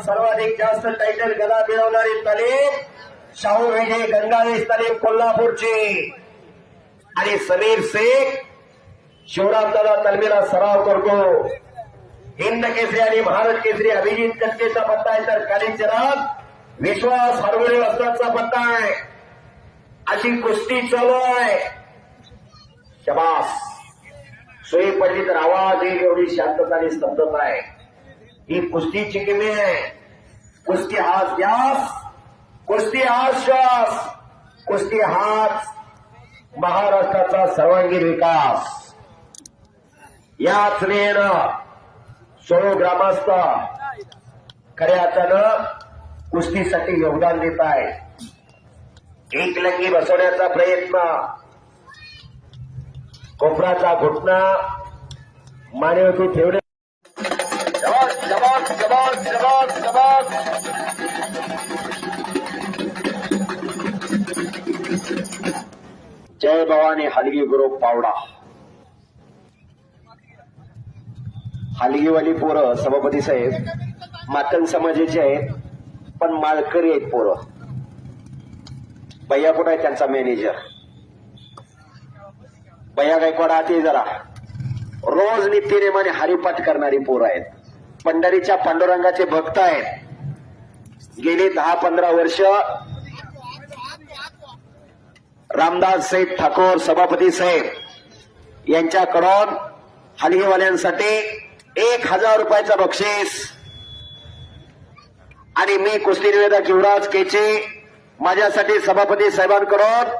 सर्वाधिक जास्त टायटल गदा मिळवणारी तालीम शाहू विजय गंगावेश तालीम कोल्हापूरची आणि समीर शेख शिवरामदादा तालमीला सराव करतो। हिंद केसरी आणि भारत केसरी अभिजित कट्टेचा पत्ता आहे तर कालीचरण विश्वास हरवळे वस्त्राचा पत्ता आहे। अशी कुस्ती चालू आहे। शबास सोयी पडली तर आवाज येईल एवढी शांतता आणि स्तब्धता आहे। ही कुस्तीची किमी आहे। कुस्ती हाच ध्यास, कुस्ती हाच श्वास, कुस्ती हाच महाराष्ट्राचा सर्वांगीण विकास। याच वेळेनं 16 ग्रामस्थ खऱ्या अर्थानं कुस्तीसाठी योगदान देत आहे। एकलंगी बसवण्याचा प्रयत्न, कोपराचा घुटणा मानेवरती ठेवणे। जबाब जबाब जबाब जबाब जबाब जय भवानी हलगी गुरु पावडा। हलगीवाली पोरं सभापती साहेब मातंग समाजाचे आहेत पण माळकरी आहेत पोरं। भैया कुठं आहे त्यांचा मॅनेजर भैया गायकवाड आते जरा रोज नित्यनेमाने हरिपाठ करणारी पोरं आहेत। पंढरीच्या पांडुरंगाचे भक्त आहेत। गेली 10-15 वर्ष रामदास साहेब ठाकूर सभापती साहेब यांच्याकडून हलगीवाल्यांसाठी 1000 रुपयाचं बक्षीस आणि मी कुस्ती निवेदक युवराज केचे माझ्यासाठी सभापती साहेबांकडून